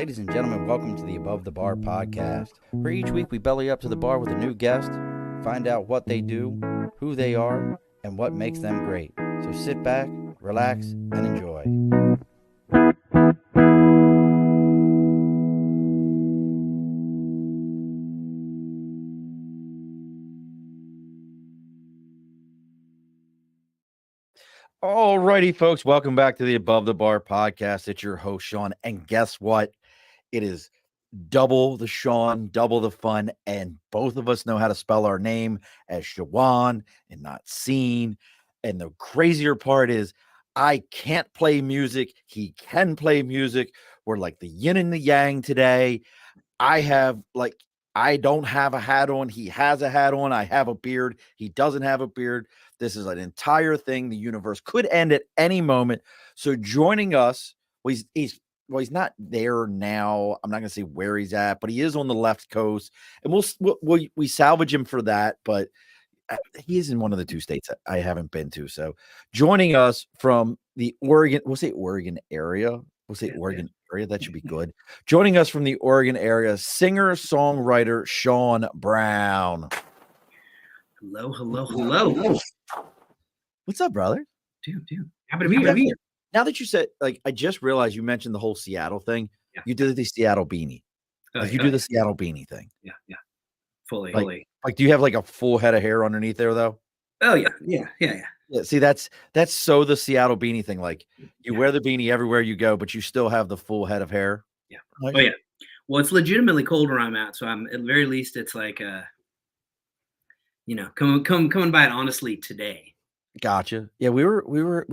Ladies and gentlemen, welcome to the Above the Bar podcast, where each week we belly up to the bar with a new guest, find out what they do, who they are, and what makes them great. So sit back, relax, and enjoy. Alrighty, folks, welcome back to the Above the Bar podcast. It's your host, Shawn, and guess what? It is double the Shawn, double the fun, and both of us know how to spell our name as Shawan and not Seen. And the crazier part is I can't play music. He can play music. We're like the yin and the yang today. I don't have a hat on. He has a hat on. I have a beard. He doesn't have a beard. This is an entire thing. The universe could end at any moment. So joining us, he's not there now. I'm not going to say where he's at, but he is on the left coast, and we salvage him for that. But he is in one of the two states that I haven't been to. So joining us from the Oregon area. That should be good. Joining us from the Oregon area, singer-songwriter Shawn Brown. Hello. What's up, brother? Dude. Happy to be here. Now that you said, I just realized you mentioned the whole Seattle thing. Yeah. You did the Seattle beanie. Do the Seattle beanie thing. Yeah. Fully. Do you have like a full head of hair underneath there though? Oh yeah. Yeah, see, that's so the Seattle beanie thing. Like you wear the beanie everywhere you go, but you still have the full head of hair. Yeah. Oh yeah. Well, it's legitimately cold where I'm at, so I'm at the very least it's like coming by it honestly today. Gotcha. Yeah, we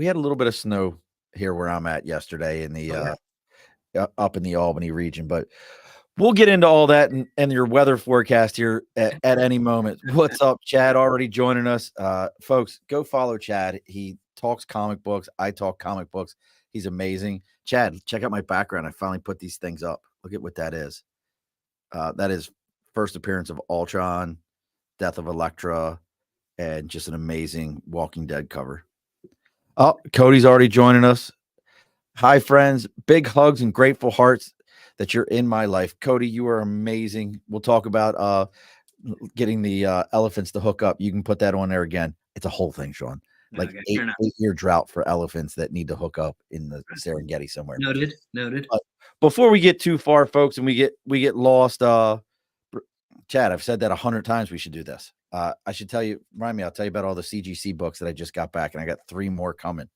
had a little bit of snow here where I'm at yesterday in the up in the Albany region, but we'll get into all that and your weather forecast here at any moment. What's up, Chad? Already joining us. Folks, go follow Chad. He talks comic books. I talk comic books. He's amazing. Chad, check out my background. I finally put these things up. Look at what that is. That is first appearance of Ultron, Death of Elektra, and just an amazing Walking Dead cover. Oh, Cody's already joining us. Hi, friends. Big hugs and grateful hearts that you're in my life. Cody, you are amazing. We'll talk about getting the elephants to hook up. You can put that on there again. It's a whole thing, Shawn. Like okay, 8-year drought for elephants that need to hook up in the Serengeti somewhere. Noted. Before we get too far, folks, and we get lost, Chad, I've said that 100 times. We should do this. I should tell you, I'll tell you about all the CGC books that I just got back, and I got 3 more coming.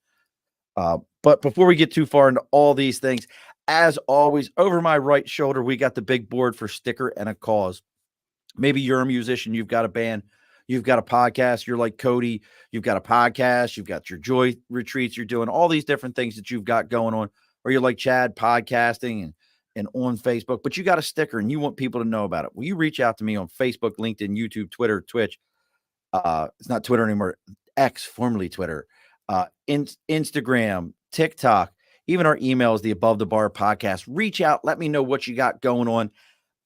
But before we get too far into all these things, as always, over my right shoulder, we got the big board for Sticker and a Cause. Maybe you're a musician, you've got a band, you've got a podcast, you're like Cody, you've got a podcast, you've got your joy retreats, you're doing all these different things that you've got going on, or you're like Chad, podcasting and on Facebook, but you got a sticker and you want people to know about it. Well, you reach out to me on Facebook, LinkedIn, YouTube, Twitter, Twitch. It's not Twitter anymore. X, formerly Twitter, Instagram, TikTok, even our email is the Above the Bar podcast. Reach out. Let me know what you got going on.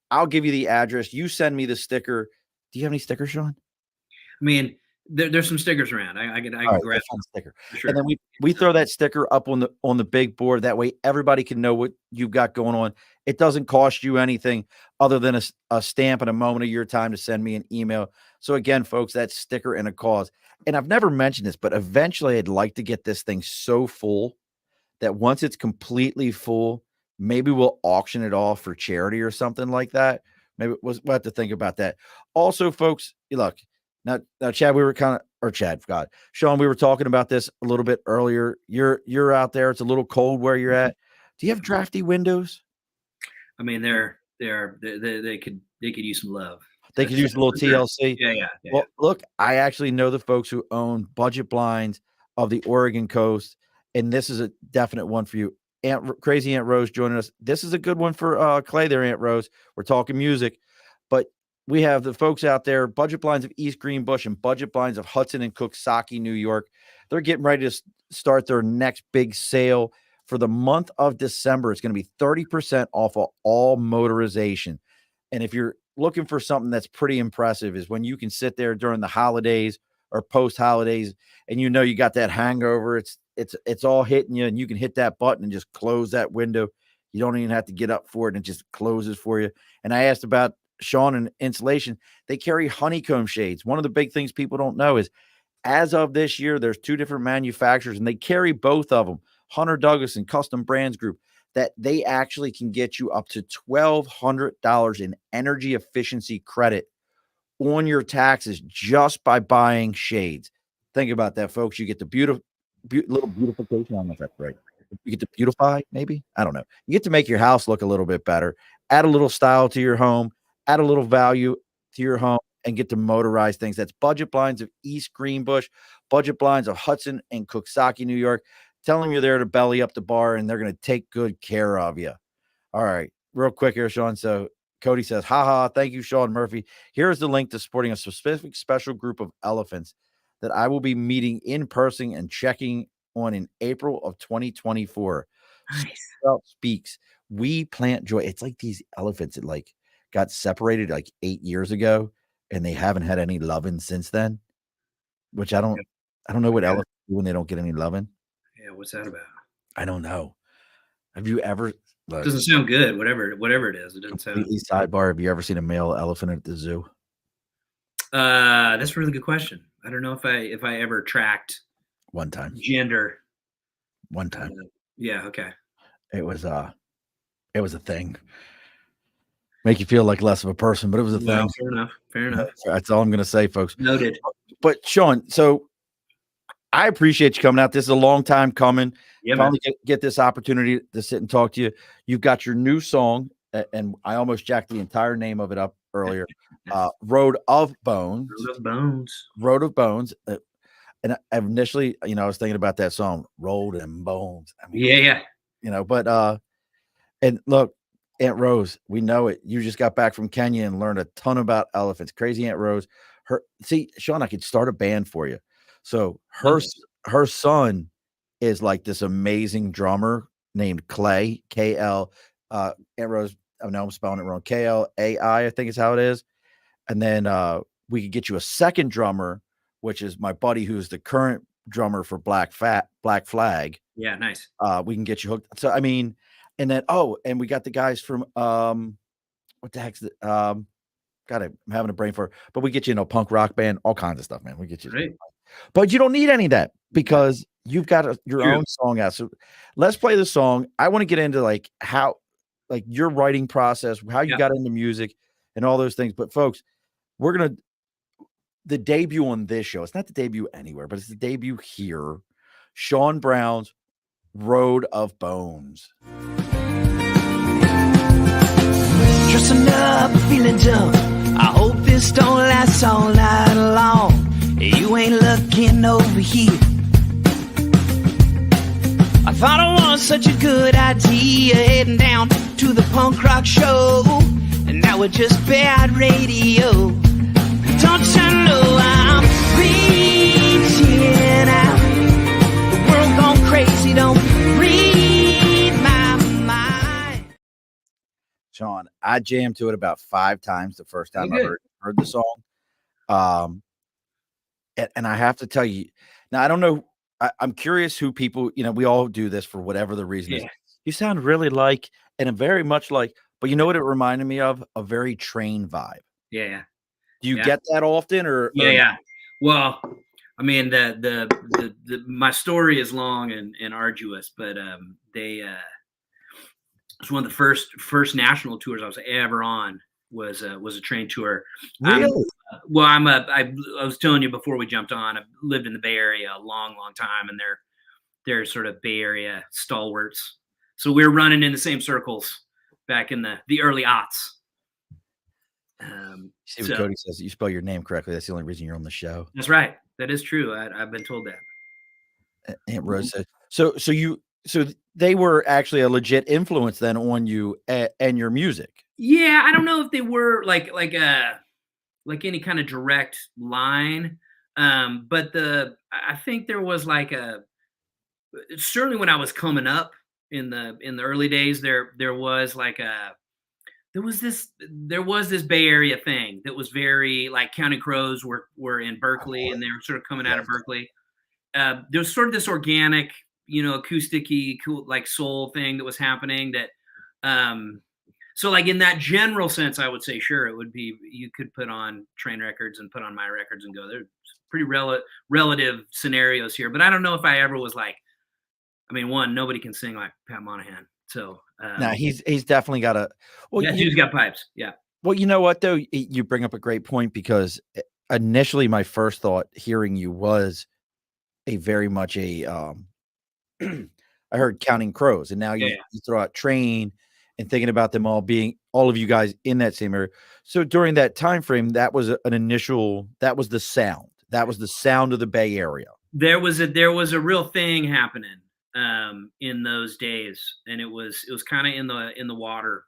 I'll give you the address. You send me the sticker. Do you have any stickers, Shawn? I mean, there's some stickers around. I can grab a sticker. Sure. And then we throw that sticker up on the big board. That way everybody can know what you've got going on. It doesn't cost you anything other than a stamp and a moment of your time to send me an email. So again, folks, that's Sticker and a Cause. And I've never mentioned this, but eventually I'd like to get this thing so full that once it's completely full, maybe we'll auction it off for charity or something like that. Maybe we'll have to think about that. Also, folks, look, now Chad, Shawn, we were talking about this a little bit earlier. You're out there. It's a little cold where you're at. Do you have drafty windows? I mean, they could use some love. They could use a little TLC. Yeah. Well, look, I actually know the folks who own budget blinds of the Oregon coast, and this is a definite one for you. Crazy Aunt Rose joining us. This is a good one for Clay there, Aunt Rose. We're talking music, but we have the folks out there, Budget Blinds of East Greenbush and Budget Blinds of Hudson and Coxsackie, New York. They're getting ready to start their next big sale for the month of December. It's going to be 30% off of all motorization. And if you're looking for something that's pretty impressive, is when you can sit there during the holidays or post holidays and you know you got that hangover, it's all hitting you and you can hit that button and just close that window. You don't even have to get up for it, and it just closes for you. And I asked about Shawn and insulation. They carry honeycomb shades. One of the big things people don't know is, as of this year, there's 2 different manufacturers, and they carry both of them, Hunter Douglas and Custom Brands Group, that they actually can get you up to $1,200 in energy efficiency credit on your taxes just by buying shades. Think about that, folks. You get the little beautification. I don't know if that's right. You get to beautify, maybe. I don't know. You get to make your house look a little bit better, add a little style to your home, add a little value to your home, and get to motorize things. That's Budget Blinds of East Greenbush, Budget Blinds of Hudson and Cooksaki, New York. Tell them you're there to belly up the bar, and they're going to take good care of you. All right, real quick here, Shawn. So Cody says, haha, thank you, Shawn Murphy. Here's the link to supporting a specific special group of elephants that I will be meeting in person and checking on in April of 2024. Nice. Speaks. We plant joy. It's like these elephants that like got separated like 8 years ago, and they haven't had any loving since then. Which I don't know what elephants do when they don't get any loving. Yeah, what's that about? I don't know. Have you ever? Look, doesn't sound good. Whatever it is, it doesn't sound. Completely sidebar. Have you ever seen a male elephant at the zoo? That's a really good question. I don't know if I ever tracked one time gender. One time. Yeah. Okay. It was a thing. Make you feel like less of a person, but it was a thing. Fair enough. That's all I'm going to say, folks. Noted. But Shawn, so I appreciate you coming out. This is a long time coming. Yeah, finally get this opportunity to sit and talk to you. You've got your new song, and I almost jacked the entire name of it up earlier. Road of Bones. Road of Bones. And initially, I was thinking about that song, Road and Bones. I mean, yeah. But and look, Aunt Rose, we know it. You just got back from Kenya and learned a ton about elephants. Crazy Aunt Rose. Shawn, I could start a band for you. So her son is like this amazing drummer named Clay, K-L. Aunt Rose, I know I'm spelling it wrong. K-L-A-I, I think is how it is. And then we could get you a second drummer, which is my buddy who's the current drummer for Black Flag. Yeah, nice. We can get you hooked. So I mean, and then and we got the guys from what the heck's the God, I'm having a brain fart, but we get you a punk rock band, all kinds of stuff, man. We get you, right. But you don't need any of that because you've got your own song out. So let's play the song. I want to get into like how, like your writing process, how you got into music, and all those things. But folks, the debut on this show. It's not the debut anywhere, but it's the debut here. Shawn Brown's Road of Bones. Dressing up, feeling dumb. I hope this don't last all night long. You ain't looking over here. I thought it was such a good idea heading down to the punk rock show, and now we're just bad radio. Don't you know I'm reaching out? The world gone crazy, don't read my mind. Shawn, I jammed to it about 5 times the first time I heard the song. And I have to tell you, now I don't know, I'm curious who people, we all do this for whatever the reason is. You sound really like, and very much like, but you know what it reminded me of? A very Train vibe. Yeah. Do you get that often, or? Yeah. Well, I mean, my story is long and arduous, but it was one of the first national tours I was ever on. Was a Train tour. Really? I was telling you before we jumped on, I've lived in the Bay Area a long time, and they're sort of Bay Area stalwarts. So we were running in the same circles back in the early aughts. See what Cody says. You spell your name correctly. That's the only reason you're on the show. That's right. That is true. I've been told that. Aunt Rose said. So they were actually a legit influence then on you and your music. Yeah, I don't know if they were like any kind of direct line, but I think there was certainly when I was coming up in the early days, there was this Bay Area thing that was very like Counting Crows were in Berkeley, and they were sort of coming out of Berkeley. There was sort of this organic, acoustic-y, cool, like soul thing that was happening that So like in that general sense, I would say, sure, it would be, you could put on Train Records and put on my records and go, there's pretty relative scenarios here. But I don't know if I ever was like, I mean, one, nobody can sing like Pat Monahan. So now he's definitely got a, well, yeah, he's got pipes. Yeah. Well, you know what though? You bring up a great point, because initially my first thought hearing you was a very much a, I heard Counting Crows, and now you throw out Train and thinking about them all being, all of you guys in that same area. So during that time frame, that was an initial, that was the sound. That was the sound of the Bay Area. There was a real thing happening in those days, and it was kind of in the water.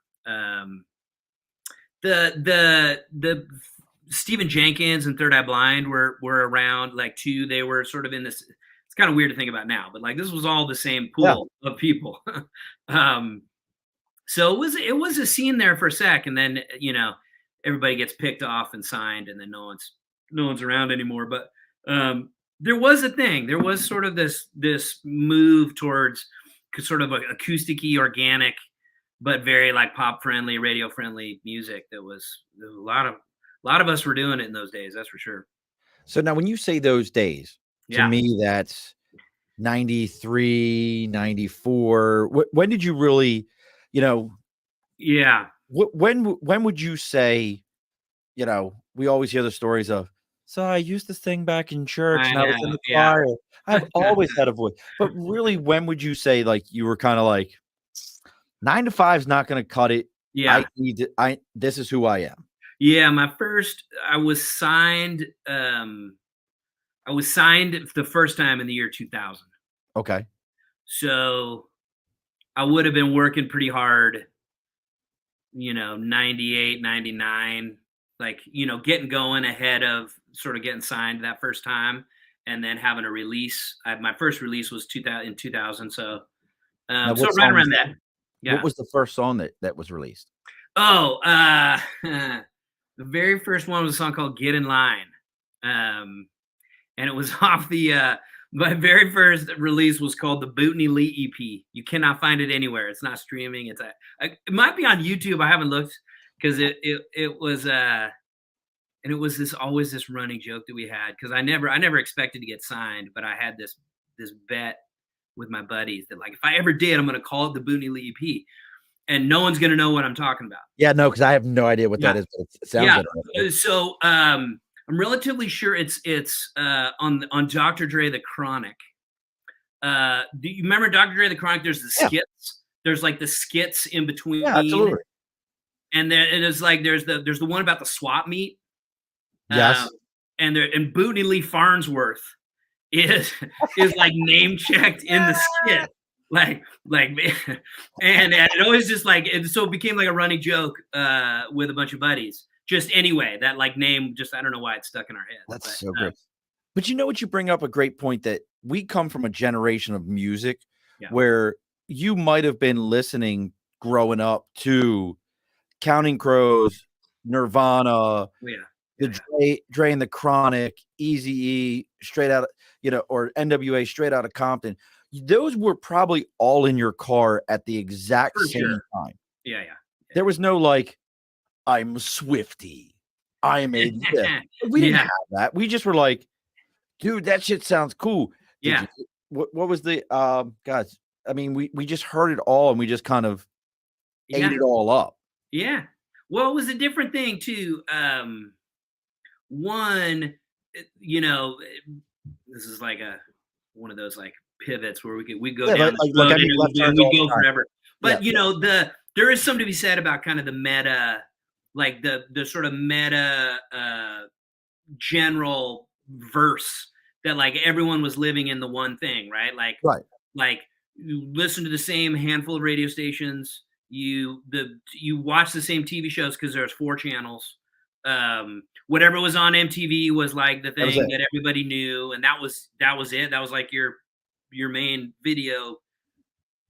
The Stephen Jenkins and Third Eye Blind were around, like, too. They were sort of in this, it's kind of weird to think about now, but like this was all the same pool of people. So it was a scene there for a sec, and then, you know, everybody gets picked off and signed, and then no one's around anymore. But there was a thing. There was sort of this move towards sort of acoustic-y, organic, but very like pop friendly, radio friendly music. There was a lot of us were doing it in those days. That's for sure. So now when you say those days, to me, that's 93, 94. When did you really, you know? Yeah. When would you say, you know, we always hear the stories of, so I used to sing back in church and I was in the choir. I've always had a voice. But really, when would you say, like, you were kind of like, 9 to 5 is not going to cut it. Yeah. This is who I am. Yeah. I was signed the first time in the year 2000. Okay. So I would have been working pretty hard, you know, 98, 99, like, you know, getting going ahead of sort of getting signed that first time, and then having a release. My first release was in 2000. So, so right around that. Yeah. What was the first song that was released? Oh, the very first one was a song called Get in Line. And it was off my very first release was called the Bootney Lee EP. You cannot find it anywhere. It's not streaming. It might be on YouTube. I haven't looked, because it was and it was always this running joke that we had, because I never expected to get signed, but I had this bet with my buddies that, like, if I ever did, I'm going to call it the Bootney Lee EP, and no one's going to know what I'm talking about. Yeah, no, because I have no idea what that is. But it sounds good. So I'm relatively sure it's on Dr. Dre The Chronic. Do you remember Dr. Dre The Chronic? There's the skits. There's like the skits in between. Yeah, absolutely. And then it is like there's the one about the swap meet. Yes. And Bootney Lee Farnsworth is like name checked in the skit. Like, and it always just like, so it became like a running joke with a bunch of buddies. Just anyway, that like name, just, I don't know why it's stuck in our head. That's so great. But you know what, you bring up a great point, that we come from a generation of music where you might have been listening growing up to Counting Crows, Nirvana, Dre and the Chronic, Eazy-E, straight out, you know, or NWA, Straight Outta Compton. Those were probably all in your car at the exact same time. Yeah. There was no like, I'm Swifty, I'm a we didn't have that. We just were like, dude, that shit sounds cool. What was the guys? I mean, we just heard it all, and we just kind of ate it all up. Yeah. Well, it was a different thing too. One, you know, this is like one of those like pivots where we go down this road and we go forever. But you know, there is something to be said about kind of the meta, like the sort of meta general verse that like everyone was living in the one thing, right? Like you listen to the same handful of radio stations, you watch the same TV shows because there's 4 channels. Whatever was on MTV was like the thing that everybody knew, and that was it. That was like your main video,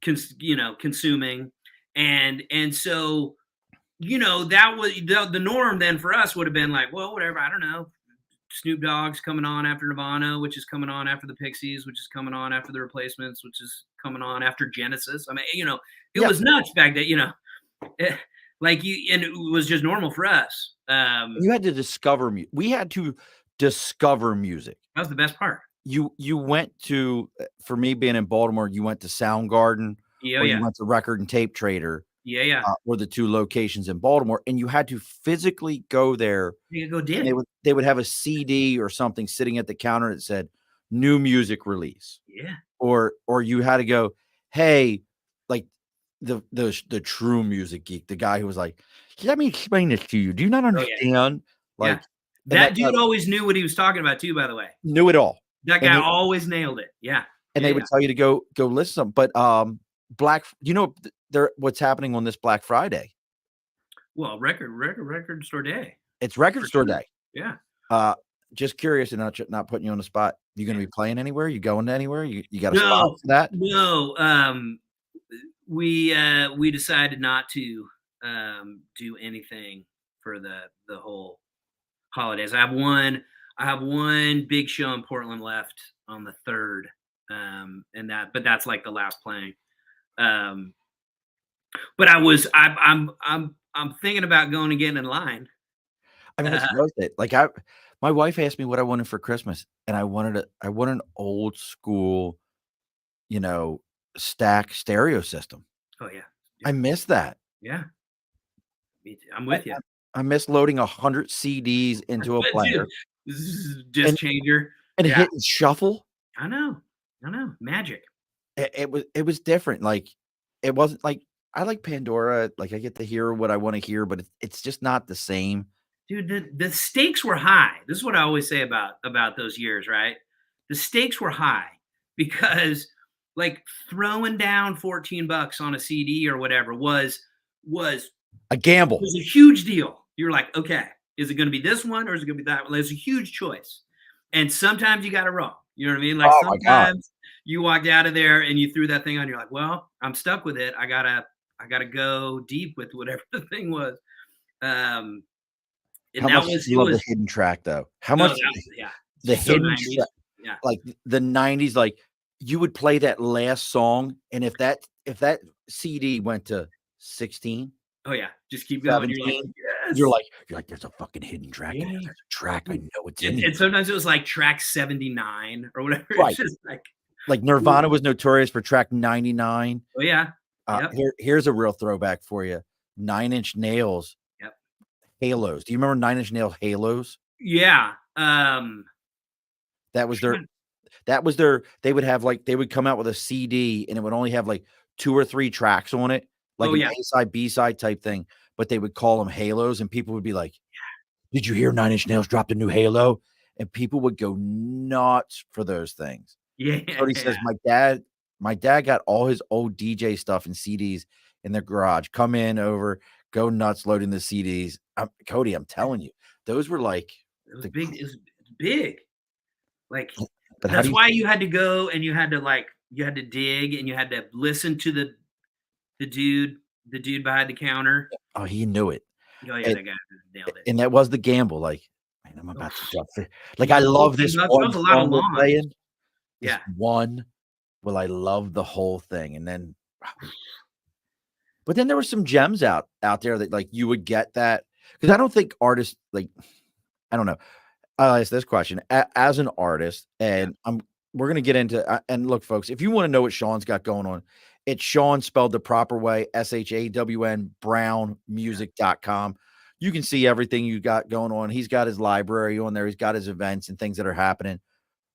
consuming, and so, you know, that was the norm then for us would have been like, well, whatever, I don't know, Snoop Dogg's coming on after Nirvana, which is coming on after the Pixies, which is coming on after the Replacements, which is coming on after Genesis. I mean, you know, it was nuts back then, you know. like you, and it was just normal for us. You had to discover we had to discover music. That was the best part. You went to, for me being in Baltimore, you went to Soundgarden, Yeah, or you yeah, went to Record and Tape Trader, yeah. were the 2 locations in Baltimore, and you had to physically go there, You go and dig. they would have a CD or something sitting at the counter that said new music release, Yeah, or you had to go, hey, like the true music geek, the guy who was like, let me explain this to you. Do you not yeah, understand? yeah. Like, and That that dude always knew what he was talking about too. By the way, knew it all. that And guy they always nailed it. Yeah, and yeah, they would tell you to go listen to them. But what's happening on this Black Friday? Well, record store day. It's Record For Store sure. Day. Yeah. Just curious, and not putting you on the spot. You going to be playing anywhere? You going anywhere? You got a spot No, for that? no. We decided not to do anything for the whole holidays. I have one big show in Portland left on the 3rd, but that's like the last playing. But I'm thinking about going and getting in line. I mean, let's roast it. Like, my wife asked me what I wanted for Christmas, and I wanted an old school, stack stereo system. Oh yeah, I miss that. yeah. Me too. I'm with you. I miss loading 100 CDs into a But player dude, disc changer. and Yeah, hitting shuffle. I know, magic. It was different. Like, it wasn't like, I like Pandora. Like, I get to hear what I want to hear, but it's just not the same. Dude, the stakes were high. This is what I always say about those years, right? The stakes were high because like throwing down $14 on a CD or whatever was A gamble. a huge deal. You're like, okay, is it going to be this one or is it going to be that one? There's a huge choice. And sometimes you got it wrong. You know what I mean? Like Oh my God. sometimes you walked out of there and you threw that thing on. You're like, well, I'm stuck with it. I gotta go deep with whatever the thing was. And How that much was do you love the hidden track, though? How no, much yeah. the So hidden 90s. track, Yeah. like the 90s, like you would play that last song, and if that CD went to 16, Oh yeah. Just keep going. You're like, 17, yes. you're like, there's a fucking hidden track in there. Yeah. There's a track. I know it's in here. And sometimes it was like track 79 or whatever. Right. It's just like Nirvana was notorious for track 99. Oh yeah. Yep. Here's a real throwback for you. 9 Inch Nails. Yep. Halos. Do you remember 9 Inch Nails Halos? Yeah. That was their, they would have like, they would come out with a CD and it would only have like 2 or 3 tracks on it, like an A-side, B-side type thing, but they would call them Halos, and people would be like, did you hear 9 Inch Nails dropped a new Halo? And people would go nuts for those things. Yeah. Cody says, my dad got all his old DJ stuff and CDs in their garage. Come in over, go nuts loading the CDs. Cody, I'm telling you, those were like, It was big. It was big. Like but that's why you had to go and you had to dig and you had to listen to the dude behind the counter. Oh, he knew it. Oh yeah, that guy nailed it. And that was the gamble. Like, man, I'm about to drop it. Like, I love this one song we're playing. Yeah. One. Well, I love the whole thing. And then, but then there were some gems out there that like you would get that, because I don't think artists, like, I don't know. I'll ask this question as an artist, and we're going to get into, and look, folks, if you want to know what Shawn's got going on, it's Shawn spelled the proper way, SHAWN, brownmusic.com. You can see everything you got going on. He's got his library on there. He's got his events and things that are happening.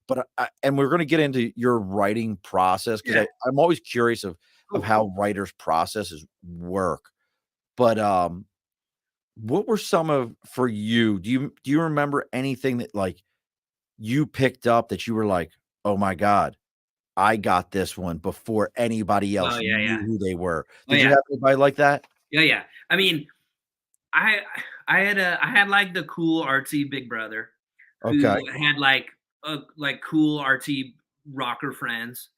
But and we're going to get into your writing process, because I'm always curious of how writers' processes work. But what were some of, for you? Do you remember anything that like you picked up that you were like, oh my God, I got this one before anybody else knew who they were? Did you have anybody like that? Yeah. I mean, I had like the cool artsy big brother who had like cool artsy rocker friends.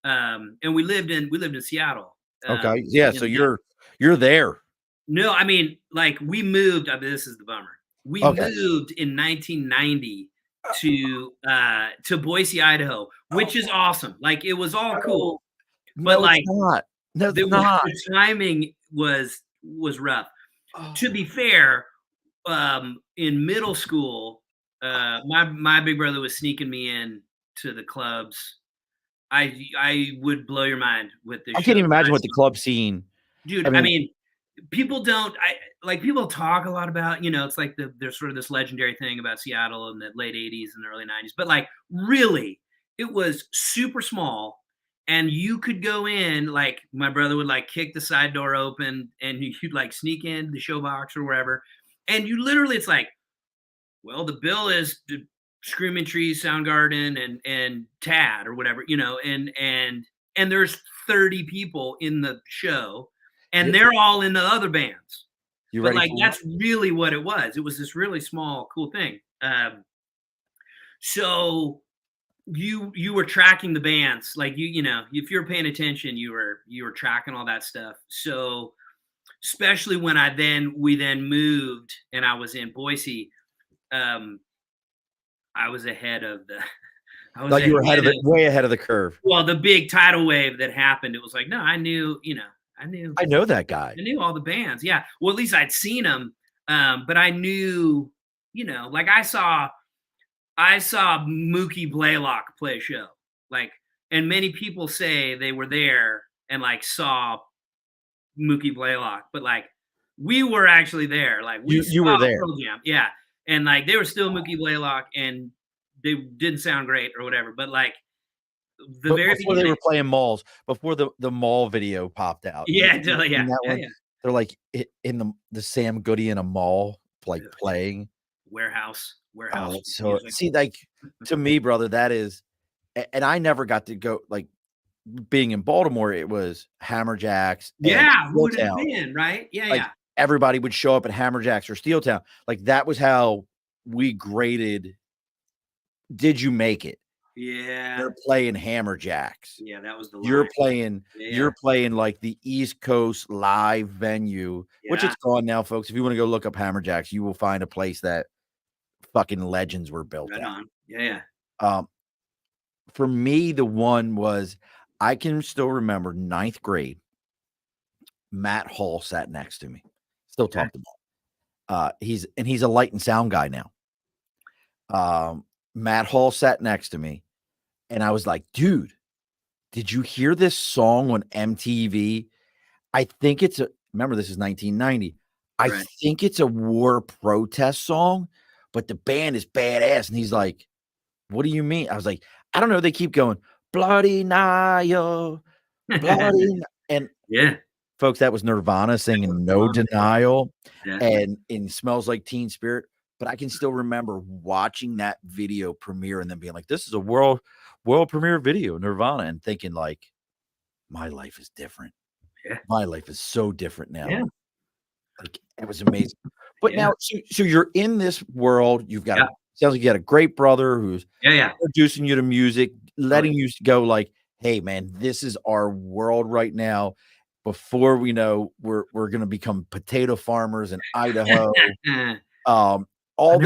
And we lived in Seattle. Okay. Yeah. So you're there. No, I mean, like we moved. I mean, this is the bummer. We moved in 1990 to Boise, Idaho, which is awesome. Like it was all cool, but like the timing was rough. Oh. To be fair, in middle school, my big brother was sneaking me in to the clubs. I would blow your mind with this I show. can't even imagine what the club scene. Dude, I I mean, mean, people don't people talk a lot about, it's like there's sort of this legendary thing about Seattle in the late 80s and the early 90s, but like really it was super small, and you could go in, like my brother would like kick the side door open and you'd like sneak in the show box or wherever, and you literally, it's like, well, the bill is Screaming Trees, Soundgarden, and Tad or whatever, and there's 30 people in the show, and they're all in the other bands. you But ready like for that's really what it was. It was this really small, cool thing. So you were tracking the bands, like if you're paying attention, you were tracking all that stuff. So especially when we then moved and I was in Boise, I was ahead of the. I was like you were ahead of it, of, way ahead of the curve. well, the big tidal wave that happened. It was like, no, I knew I know that guy. I knew all the bands. Yeah. Well, at least I'd seen them. But I knew, like I saw Mookie Blaylock play a show. Like, and many people say they were there and like saw Mookie Blaylock, but like we were actually there. Like we You were saw there. Pearl Jam. Yeah. And like they were still Mookie Blaylock and they didn't sound great or whatever. But like the very Before beginning, they were playing malls, before the mall video popped out. yeah, You seen yeah, that one? yeah. They're like in the Sam Goody in a mall, like playing. Warehouse. Oh, so music. see, like to me, brother, that is, and I never got to go. Like being in Baltimore, it was Hammerjacks. Yeah, who would Steel have Town. been, right? Yeah, Like yeah. everybody would show up at Hammerjacks or Steel Town. Like that was how we graded. Did you make it? Yeah. You're playing Hammerjacks. Yeah, that was the You're line. playing, Yeah. you're playing like the East Coast live venue, which Yeah. it's gone now, folks. If you want to go look up Hammerjacks, you will find a place that fucking legends were built Right at. on. Yeah, yeah. For me, the one was I can still remember ninth grade. Matt Hall sat next to me. Still Okay. talked about. He's a light and sound guy now. Matt Hall sat next to me, and I was like, dude, did you hear this song on MTV? I think it's remember this is 1990. I Right. think it's a war protest song, but the band is badass. And he's like, what do you mean? I was like, I don't know. They keep going, Bloody Nile, Bloody. And Yeah. folks, that was Nirvana singing No Nirvana. Denial Yeah. and in Smells Like Teen Spirit. But I can still remember watching that video premiere and then being like, this is a world premiere video, Nirvana, and thinking like, my life is different. Yeah. My life is so different now. Yeah. Like it was amazing. But Yeah. now, so you're in this world. You've got Yeah. sounds like you got a great brother who's Yeah. introducing you to music, letting yeah. you go like, hey man, this is our world right now. Before we know, we're gonna become potato farmers in Idaho. All I've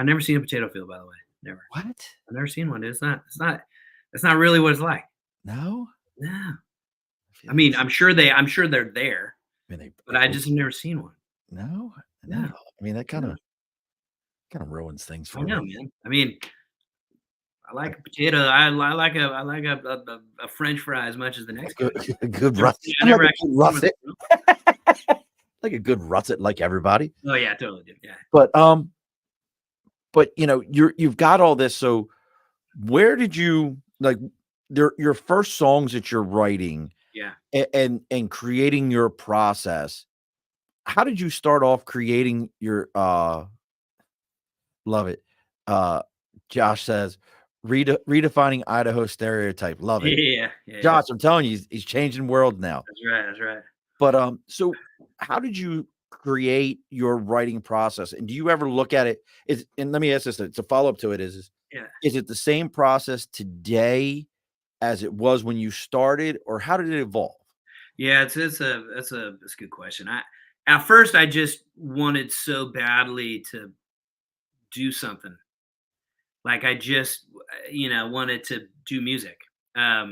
never seen a potato field, by the way. Never. What? I've never seen one. It's not really what it's like. No. No. I mean, I'm sure they're there, but I just have never seen one. No. No. I mean, that kind of ruins things for I know, me. man. I mean, I like a potato. I like a French fry as much as the next guy. A good I russet. never Like a actually good russet. Like a good russet, like everybody. Oh yeah, totally do. Yeah. But you've got all this. So where did you like your first songs that you're writing? Yeah. And creating your process? How did you start off creating your love it? Josh says redefining Idaho stereotype. Love it. Yeah. Josh, I'm telling you, he's changing world now. That's right. But so how did you create your writing process? And do you ever look at it? And let me ask this: it's a follow up to it. Is it the same process today as it was when you started, or how did it evolve? Yeah, that's a good question. At first I just wanted so badly to do something. Like I just wanted to do music. I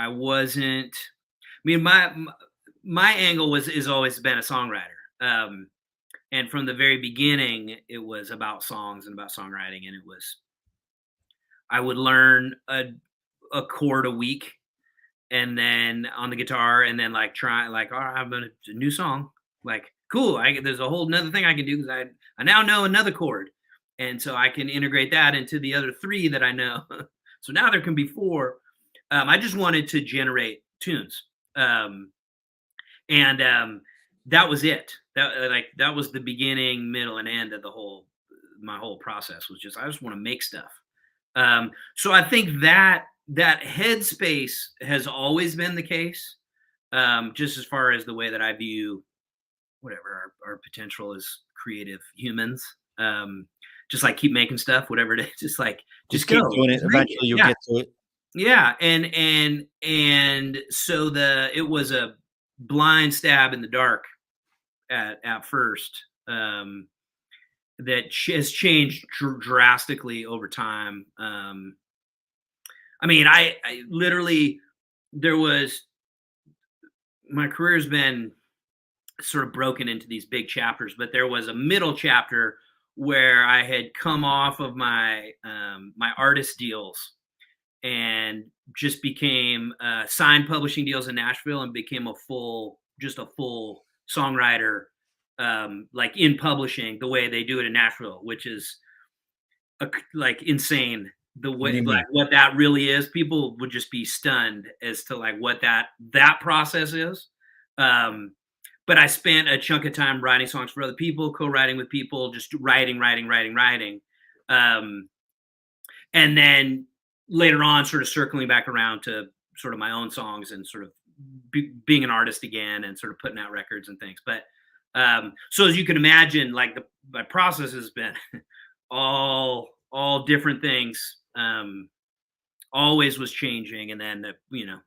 wasn't. I mean, my angle is always been a songwriter. And from the very beginning, it was about songs and about songwriting. And I would learn a chord a week, and then on the guitar, and then like try like, all right, I'm gonna do a new song. Like, cool. There's a whole another thing I can do because I now know another chord, and so I can integrate that into the other three that I know. So now there can be four. I just wanted to generate tunes, and that was it. That was the beginning, middle, and end of my whole process. Was just I just want to make stuff. So I think that headspace has always been the case, just as far as the way that I view whatever our potential as creative humans. Just like keep making stuff, whatever it is, just keep go. doing it. Eventually you'll get to it. Yeah. And so it was a blind stab in the dark at first. That has changed drastically over time. I mean, I literally, my career has been sort of broken into these big chapters, but there was a middle chapter where I had come off of my artist deals and just became signed publishing deals in Nashville and became a full songwriter, like in publishing the way they do it in Nashville, which is like insane. The way like what that really is, people would just be stunned as to like what that process is. But I spent a chunk of time writing songs for other people, co-writing with people, just writing. And then later on, sort of circling back around to sort of my own songs and sort of being an artist again and sort of putting out records and things. But so as you can imagine, like my process has been all different things. Always was changing, and then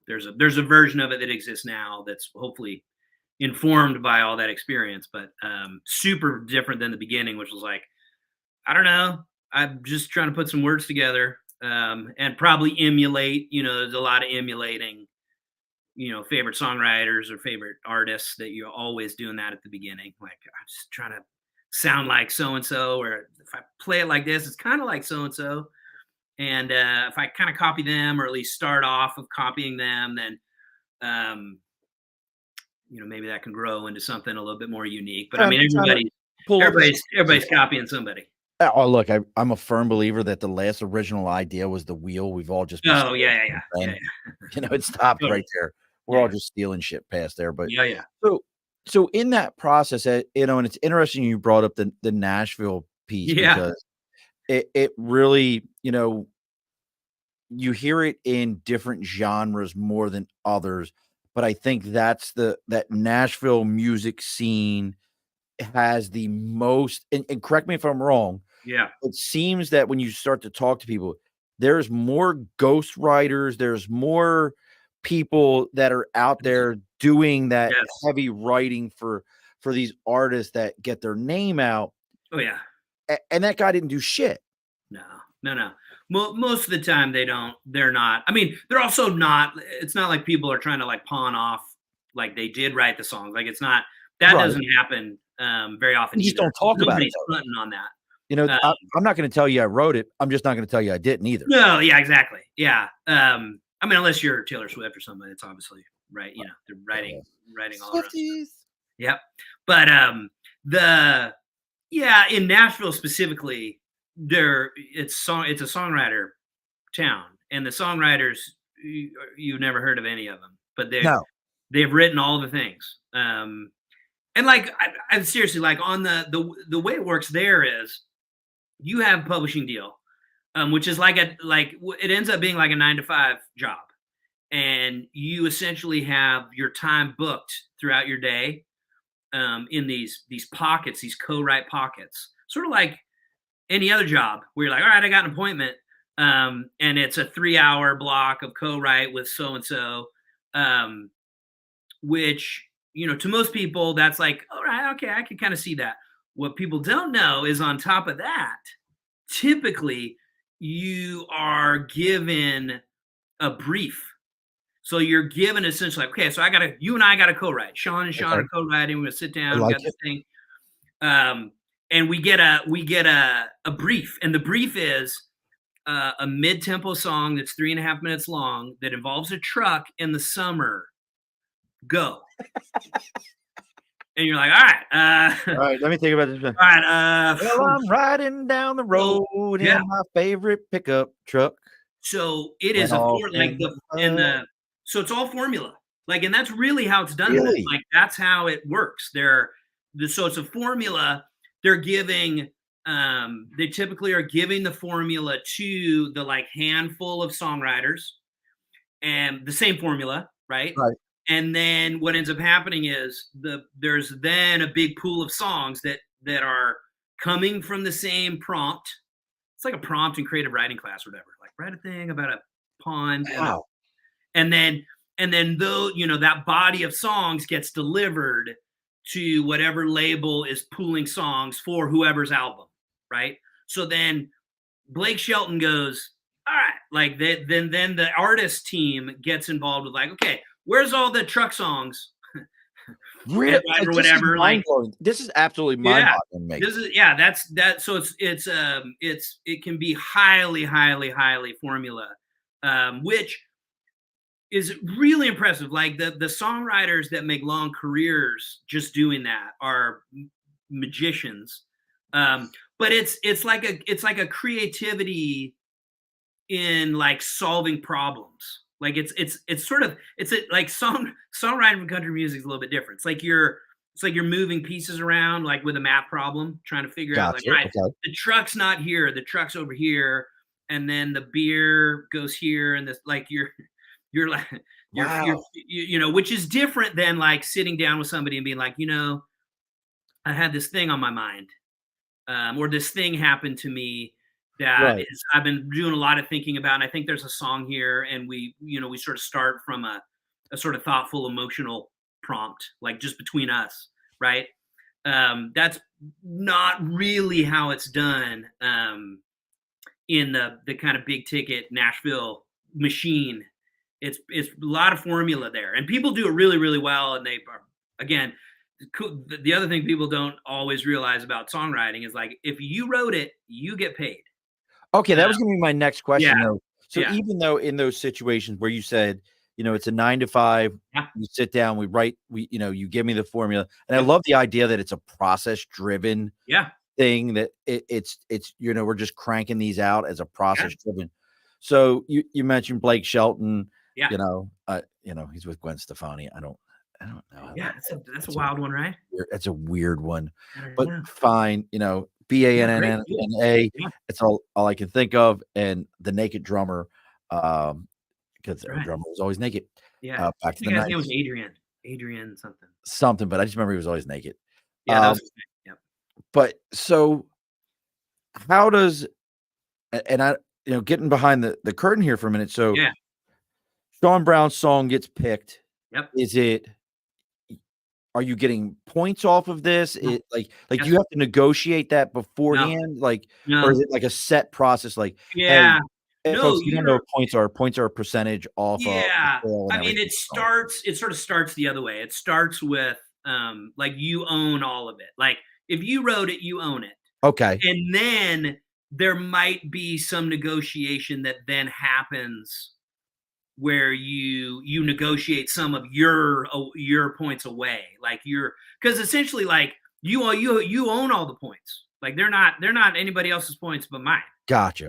there's a version of it that exists now that's hopefully informed by all that experience, but super different than the beginning, which was like, I don't know, I'm just trying to put some words together, and probably emulate. There's a lot of emulating, favorite songwriters or favorite artists that you're always doing that at the beginning. Like, I'm just trying to sound like so-and-so, or if I play it like this, it's kind of like so-and-so. And if I kind of copy them, or at least start off of copying them, then, maybe that can grow into something a little bit more unique. But I mean, everybody's copying somebody. Oh, look, I'm a firm believer that the last original idea was the wheel. We've all just yeah. It stopped right there. We're all just stealing shit past there. But yeah. So in that process, and it's interesting you brought up the Nashville piece, because it really, you hear it in different genres more than others, but I think that Nashville music scene has the most, and correct me if I'm wrong. Yeah. It seems that when you start to talk to people, there's more ghostwriters, there's more people that are out there doing that heavy writing for these artists that get their name out. Oh yeah. And that guy didn't do shit. No. Most of the time they're not. I mean, they're also not, it's not like people are trying to like pawn off like they did write the songs. Like it's not, that doesn't happen very often. You just don't talk about it. Fronting on that. I'm not going to tell you I wrote it. I'm just not going to tell you I didn't either. No, yeah, exactly. Yeah. I mean, unless you're Taylor Swift or somebody, it's obviously right. They're writing all around. Yep. But in Nashville specifically, it's a songwriter town, and the songwriters, you've never heard of any of them, but they've written all the things. And like, I seriously, like on the way it works there is you have a publishing deal, which is it ends up being like a 9-to-5 job. And you essentially have your time booked throughout your day, in these pockets, these co-write pockets, sort of like any other job where you're like, all right, I got an appointment. And it's a 3-hour block of co-write with so-and-so, which, to most people, that's like, all right, okay, I can kind of see that. What people don't know is on top of that, typically you are given a brief. So you're given essentially like, okay, so you and I gotta co-write. Sean and Sean are co-writing. We're gonna sit down, we got this thing. And we get a brief, and the brief is a mid-tempo song that's 3.5 minutes long that involves a truck in the summer. Go. And you're like, all right, let me think about this one. all right, well, I'm riding down the road in my favorite pickup truck. So it is so it's all formula. Like, and that's really how it's done. Really? Like, that's how it works. So it's a formula. They're giving, they typically are giving the formula to the like handful of songwriters, and the same formula, right? Right. And then what ends up happening is there's then a big pool of songs that are coming from the same prompt. It's like a prompt in creative writing class or whatever. Like, write a thing about a pond. Wow. And then though, that body of songs gets delivered to whatever label is pooling songs for whoever's album, right? So then Blake Shelton goes, all right, like then the artist team gets involved with like, okay, where's all the truck songs? Really? Or whatever. This is absolutely mind-boggling. This is that's that. So it can be highly formula, which is really impressive. Like the songwriters that make long careers just doing that are magicians. But it's like a creativity in like solving problems. Like it's like songwriting for country music is a little bit different. It's like you're moving pieces around like with a math problem, trying to figure out like, right, the truck's not here, the truck's over here, and then the beer goes here, and this like you're like which is different than like sitting down with somebody and being like, I had this thing on my mind, or this thing happened to me that I've been doing a lot of thinking about, and I think there's a song here, and we sort of start from a sort of thoughtful, emotional prompt, like just between us, right? That's not really how it's done in the kind of big ticket Nashville machine. It's a lot of formula there, and people do it really, really well, and they are, again, the other thing people don't always realize about songwriting is like, if you wrote it, you get paid. Okay, that was going to be my next question, though. So even though in those situations where you said, it's a 9 to 5, we sit down, we write, you give me the formula, and I love the idea that it's a process-driven thing, that it's we're just cranking these out as a process-driven. So you mentioned Blake Shelton, he's with Gwen Stefani. I don't know. Yeah, that's a wild one, right? It's a weird one, but fine. BANNA. It's all I can think of, and the naked drummer, because the drummer was always naked. Yeah, back to the name was Adrian something, but I just remember he was always naked. Yeah, that was his name. Yep. But so, how does, and I, getting behind the curtain here for a minute. So, Shawn Brown's song gets picked. Yep. Are you getting points off of this? It like you have to negotiate that beforehand, or is it like a set process? Like, hey, folks, you don't know what points are a percentage off. Yeah, I mean, it sort of starts the other way. It starts with like, you own all of it. Like, if you wrote it, you own it. Okay, and then there might be some negotiation that then happens where you negotiate some of your points away, like because essentially, like, you own all the points. Like, they're not anybody else's points but mine. Gotcha.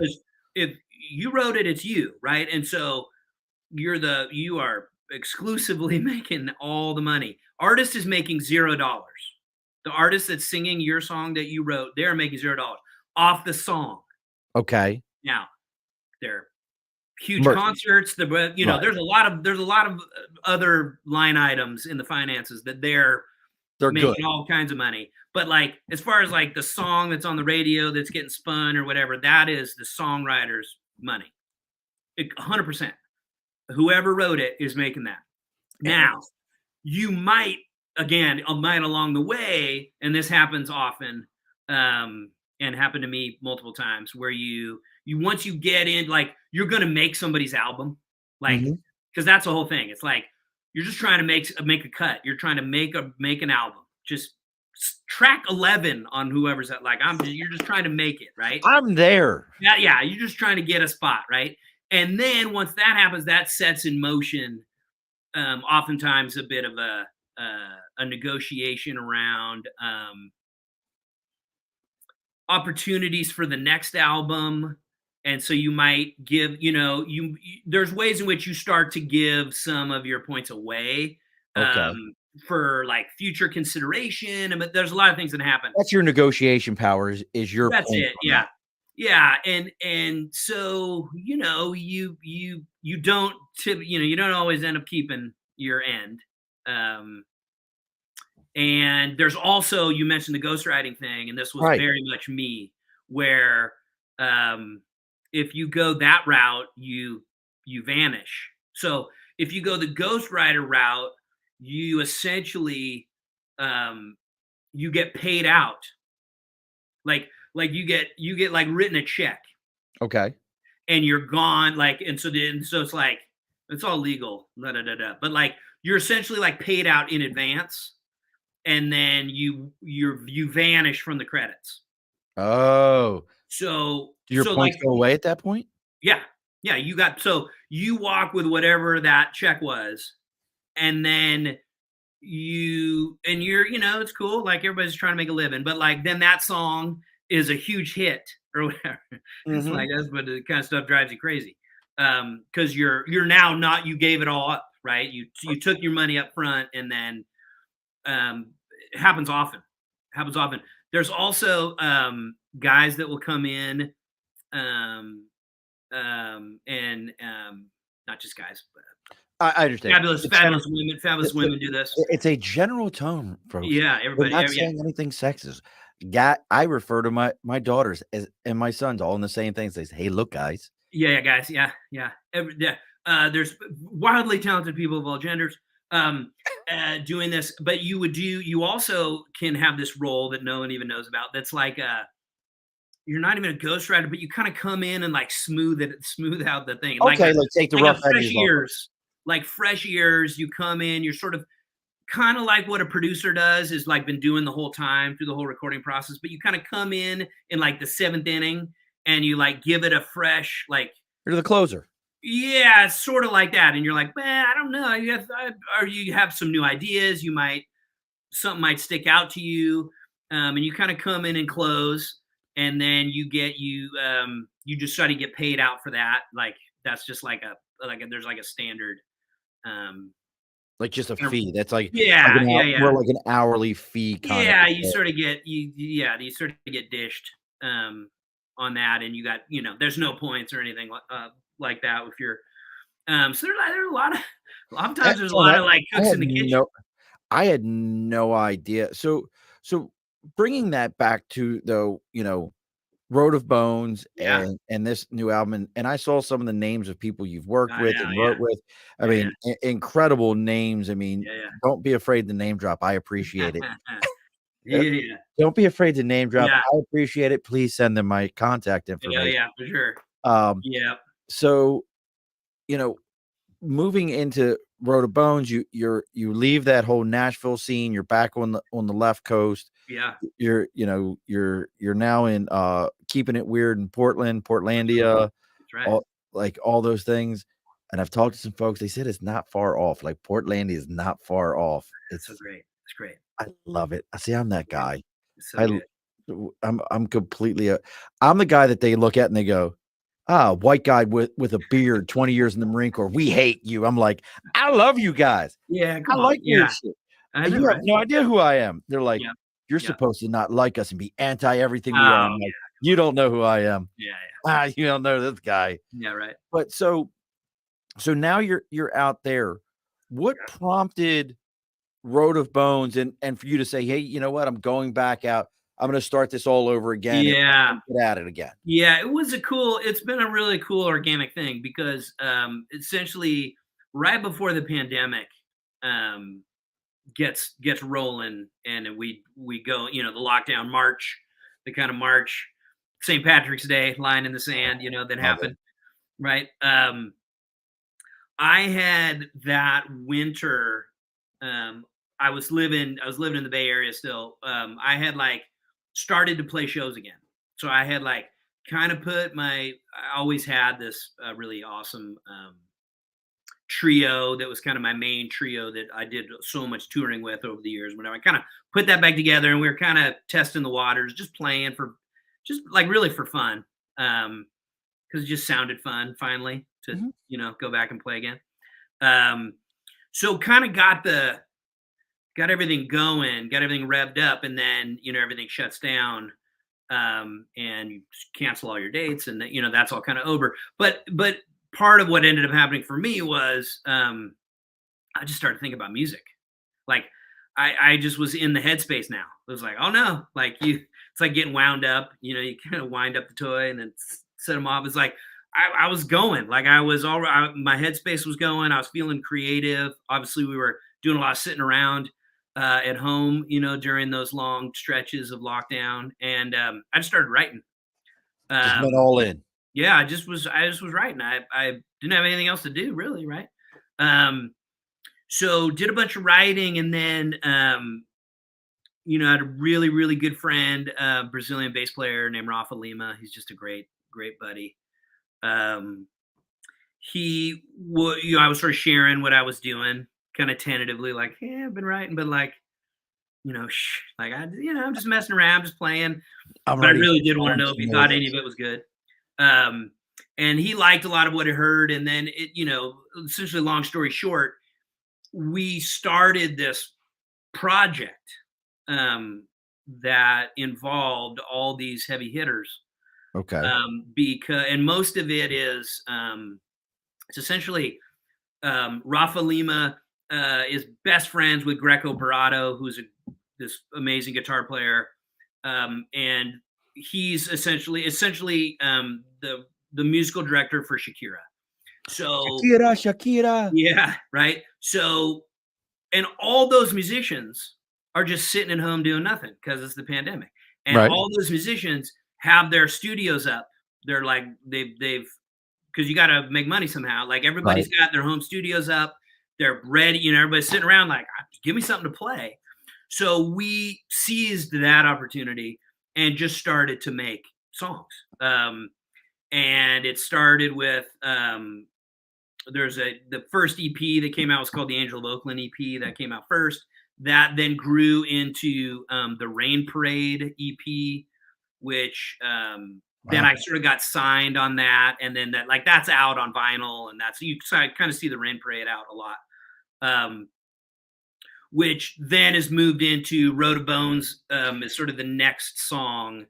If you wrote it, it's you, right? And so you are exclusively making all the money. Artist is making $0. The artist that's singing your song that you wrote, they're making $0 off the song. Okay. Now, they're huge concerts. There's a lot of other line items in the finances that they're making good. All kinds of money. But like, as far as like the song that's on the radio that's getting spun or whatever, that is the songwriter's money. 100%. Whoever wrote it is making that. Now, you might along the way, and this happens often, and happened to me multiple times, where you once you get in, like, you're going to make somebody's album, like, because that's the whole thing. It's like you're just trying to make a cut. You're trying to make an album. Just track 11 on whoever's at, like you're just trying to make it, right? I'm there. Yeah, you're just trying to get a spot, right? And then once that happens, that sets in motion oftentimes a bit of a negotiation around opportunities for the next album. And so you might give, there's ways in which you start to give some of your points away for like future consideration. But there's a lot of things that happen. That's your negotiation power is your That's point it. Yeah. That. Yeah. And so, you don't you don't always end up keeping your end. And there's also, you mentioned the ghostwriting thing, and this was very much me, where if you go that route, you vanish. So if you go the ghostwriter route, you essentially you get paid out. Like you get like written a check. Okay. And you're gone, like, and so it's like it's all legal, but like you're essentially like paid out in advance, and then you vanish from the credits. Oh, so do your points go away at that point? Yeah, you walk with whatever that check was, and then you're it's cool, like everybody's trying to make a living, but like then that song is a huge hit or whatever. It's like that's what the kind of stuff drives you crazy, because you're now not, you gave it all up, right? You took your money up front, and then it happens often. There's also guys that will come in, and not just guys, but I understand. Fabulous women do this. It's a general tone, folks. Yeah, everybody. We're not saying anything sexist. I refer to my daughters and my sons all in the same things. They say, "Hey, look, guys." Yeah, guys. Yeah. There's wildly talented people of all genders doing this, but you also can have this role that no one even knows about. That's like you're not even a ghostwriter, but you kind of come in and like smooth out the thing. Okay, like take the rough edges off. Like fresh ears, you come in, you're sort of kind of like what a producer does, is like been doing the whole time through the whole recording process, but you kind of come in like the 7th inning, and you like give it a fresh, like, you're the closer. Yeah, it's sort of like that. And you're like, man, I don't know. You have some new ideas. Something might stick out to you. And you kind of come in and close, and then you just try to get paid out for that. Like, that's just there's like a standard, like just a fee. That's like, more like an hourly fee. You sort of get dished on that, and you got, there's no points or anything like that if you're so there's a lot of times there's a lot of like cooks in the kitchen. I had no idea. So bringing that back to, though, Road of Bones and this new album, and I saw some of the names of people you've worked with and wrote with. I mean, incredible names. I mean, don't be afraid to name drop. I appreciate it. Don't be afraid to name drop. I appreciate it. Please send them my contact information. Yeah, for sure. So, moving into Road of Bones, you leave that whole Nashville scene. You're back on the left coast. Yeah. You're now in Keeping It Weird in Portlandia. That's right. All those things. And I've talked to some folks. They said it's not far off. Like, Portlandia is not far off. It's so great. It's great. I love it. I see. I'm that guy. So I'm completely I'm the guy that they look at and they go, white guy with a beard, 20 years in the Marine Corps. We hate you. I'm like, I love you guys. Yeah, I like your shit. I know, you have no idea who I am. They're like, you're supposed to not like us and be anti everything we are. Like, you don't know who I am. Yeah. You don't know this guy. Yeah, right. But so now you're out there. What prompted Road of Bones and for you to say, hey, you know what? I'm going back out. I'm going to start this all over again. And get at it again. Yeah, it's been a really cool organic thing, because essentially right before the pandemic gets rolling, and we go, the lockdown March, St. Patrick's Day, line in the sand, that happened. Right. I had that winter. I was living in the Bay Area still. I had like started to play shows again. So I had like kind of I always had this really awesome trio that was kind of my main trio that I did so much touring with over the years. Whenever I kind of put that back together, and we were kind of testing the waters, just playing for, just like really for fun, because it just sounded fun finally to go back and play again. So kind of got everything going, got everything revved up, and then everything shuts down, and you cancel all your dates, and that's all kind of over. But part of what ended up happening for me was I just started thinking about music. Like I just was in the headspace now. It was like, oh no, like it's like getting wound up. You kind of wind up the toy and then set them off. It's like I was going, like I was all right. My headspace was going. I was feeling creative. Obviously, we were doing a lot of sitting around at home, during those long stretches of lockdown, and I just started writing. Just went all in. Yeah, I just was writing. I didn't have anything else to do, really, right? So did a bunch of writing, and then I had a really, really good friend, Brazilian bass player named Rafa Lima. He's just a great buddy. I was sort of sharing what I was doing, kind of tentatively, like, yeah, I've been writing, but like, I'm just messing around, just playing. But I really did want to know if he thought any of it was good. And he liked a lot of what he heard. And then essentially, long story short, we started this project that involved all these heavy hitters. Okay. And most of it is it's essentially Rafa Lima is best friends with Greco Barato, who's this amazing guitar player, and he's essentially the musical director for Shakira. So Shakira. Yeah, right. So, and all those musicians are just sitting at home doing nothing because it's the pandemic. And right. All those musicians have their studios up. They're like they've because you got to make money somehow. Like everybody's got their home studios up. They're ready. Everybody's sitting around like, give me something to play. So we seized that opportunity and just started to make songs. And it started with the first EP that came out was called the Angel of Oakland EP. That came out first. That then grew into the Rain Parade EP, which then I sort of got signed on that, and then that's out on vinyl, and that's you kind of see the Rain Parade out a lot. Which then is moved into Road of Bones is sort of the next song.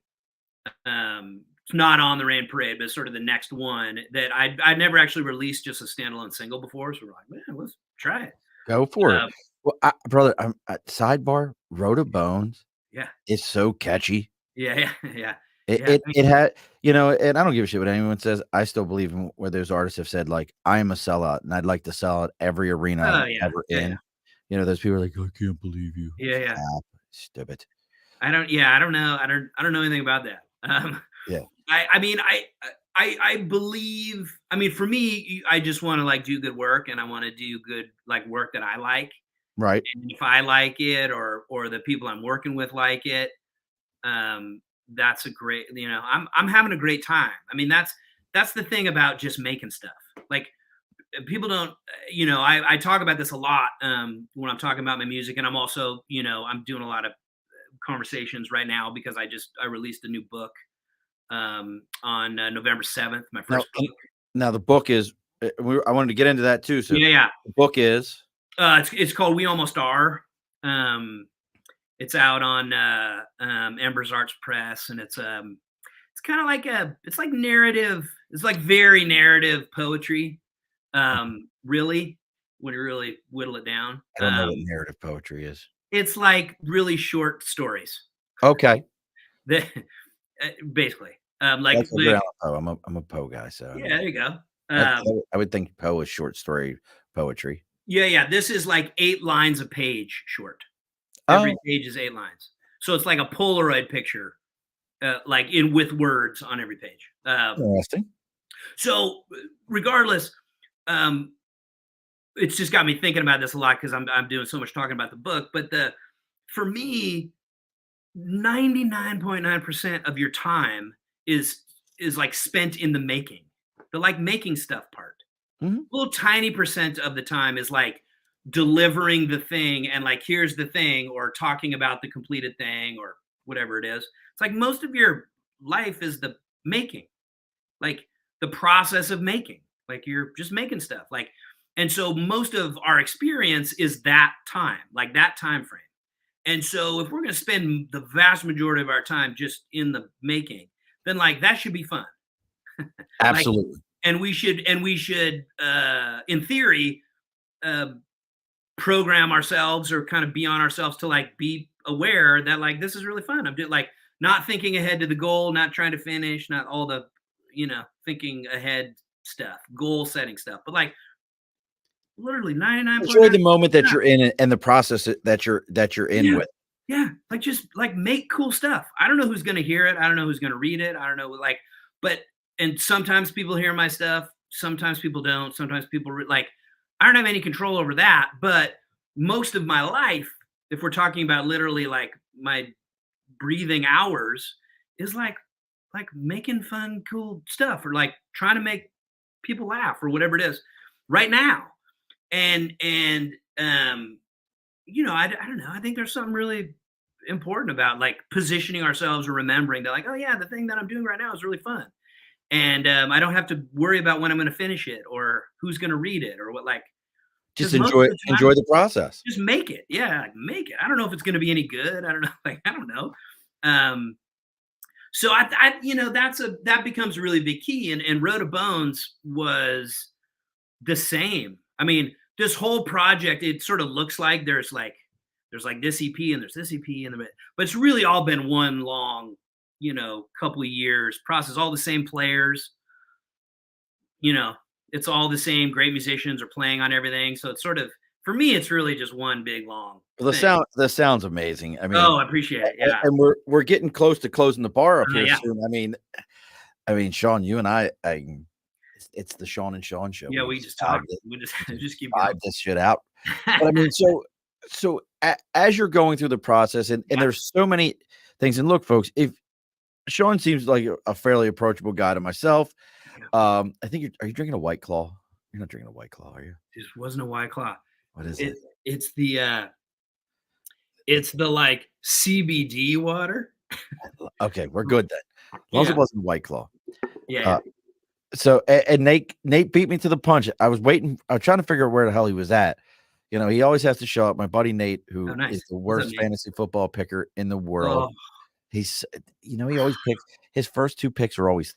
It's not on the Rain Parade, but it's sort of the next one that I'd never actually released just a standalone single before. So we're like, man, let's try it. Go for it. Well, brother, sidebar, Road of Bones. Yeah. It's so catchy. Yeah. It had, and I don't give a shit what anyone says. I still believe in where those artists have said, like, I am a sellout and I'd like to sell out every arena I'm ever in. Those people are like, I can't believe you. Yeah. Stupid. I don't know. I don't know anything about that. Yeah. I believe, for me, I just want to like do good work, and I want to do good like work that I like. Right. And if I like it or the people I'm working with like it, that's a great, I'm having a great time. That's the thing about just making stuff. Like people don't, I talk about this a lot when I'm talking about my music, and I'm also, I'm doing a lot of conversations right now because I released a new book on November 7th, my first book. Now the book is, I wanted to get into that too. So yeah. The book is? It's called We Almost Are. It's out on Embers Arts Press, and it's kind of like it's like narrative. It's like very narrative poetry. Really, when you really whittle it down. I don't know what narrative poetry is. It's like really short stories. Okay. Basically, I'm a Poe guy, so yeah, there you go. I would think Poe is short story poetry. Yeah. This is like 8 lines a page short. Every page is 8 lines, so it's like a Polaroid picture, like with words on every page. Interesting. So, regardless, it's just got me thinking about this a lot because I'm doing so much talking about the book. But for me, 99.9% of your time is like spent in the making, the like making stuff part. Mhm. Little tiny percent of the time is like delivering the thing and like here's the thing, or talking about the completed thing, or whatever it is. It's like most of your life is the making, like the process of making, like you're just making stuff, like. And so most of our experience is that time, like that time frame. And so if we're going to spend the vast majority of our time just in the making, then like that should be fun. Like, Absolutely. and we should in theory uh, program ourselves or kind of be on ourselves to like be aware that like this is really fun. I'm doing like not thinking ahead to the goal, not trying to finish, not all the thinking ahead stuff, goal setting stuff, but like literally 99. Enjoy the moment that you're in and the process that you're in with. Yeah, like just like make cool stuff. I don't know who's gonna hear it. I don't know who's gonna read it. I don't know, like, but and sometimes people hear my stuff. Sometimes people don't. Sometimes people like I don't have any control over that. But most of my life, if we're talking about literally like my breathing hours, is like making fun, cool stuff, or like trying to make people laugh, or whatever it is, right now. And I don't know. I think there's something really important about like positioning ourselves or remembering that, like, oh yeah, the thing that I'm doing right now is really fun, and I don't have to worry about when I'm going to finish it or who's going to read it or what. Like, Just enjoy the process. just make it. Yeah, like, make it. I don't know if it's going to be any good. I don't know. Like, I don't know. So that becomes a really big key. And Road of Bones was the same. I mean, this whole project, it sort of looks like there's like this EP and there's this EP and but it's really all been one long, couple of years process. All the same players, it's all the same great musicians are playing on everything. So it's sort of, for me, it's really just one big long Well, thing. the sound's amazing. I mean, I appreciate it. Yeah. and we're getting close to closing the bar up here Yeah. soon. I mean, Shawn, you and I it's the Shawn and Shawn show. Yeah, we just talk. We just keep going. This shit out. But I mean, so as you're going through the process, and there's so many things. And look, folks, if Shawn seems like a fairly approachable guy to myself, I think are you drinking a White Claw? You're not drinking a White Claw, are you? This wasn't a White Claw. What is it? It's the like CBD water. Okay, we're good then. As long as it wasn't White Claw. Yeah. So and Nate beat me to the punch. I was waiting. I was trying to figure out where the hell he was at. He always has to show up. My buddy Nate, who is the worst fantasy football picker in the world. He's, he always picks his first three picks are always